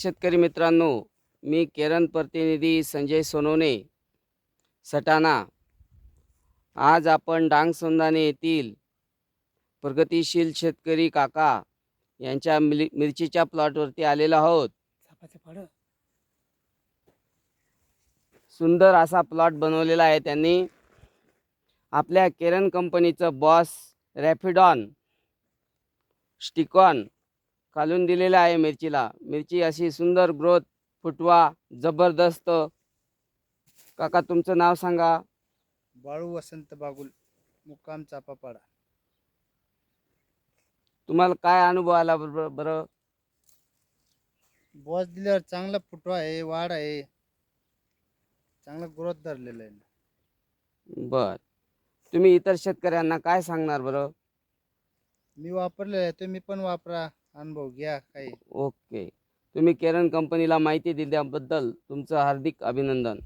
शेतकरी मित्रांनो, मी केरन प्रतिनिधी संजय सोनवणे सटाणा। आज आपण डांगसोंदाणे येथील प्रगतिशील शेतकरी काका यांच्या मिरचीच्या प्लॉटवरती आलेलो आहोत। सुंदर असा प्लॉट बनवलेला आहे त्यांनी। आपल्या केरन कंपनीचं बॉस रॅफिडॉन स्टिकॉन घालून दिलेला आहे मिरचीला। मिरची अशी सुंदर ग्रोथ, फुटवा जबरदस्त। काका तुमचं नाव सांगा। बाळू वसंत बागुल, मुक्काम चापापाडा। तुम्हाला काय अनुभव आला बरं? बॉस दिल्यावर चांगला फुटवा आहे, वाढ आहे, चांगला ग्रोथ धरलेला आहे। बर, तुम्ही इतर शेतकऱ्यांना काय सांगणार बरं? मी वापरलेला आहे, तुम्ही पण वापरा, अनुभव घ्या काही। ओके, तुम्ही केरन कंपनीला माहिती दिल्याबद्दल तुमचं हार्दिक अभिनंदन।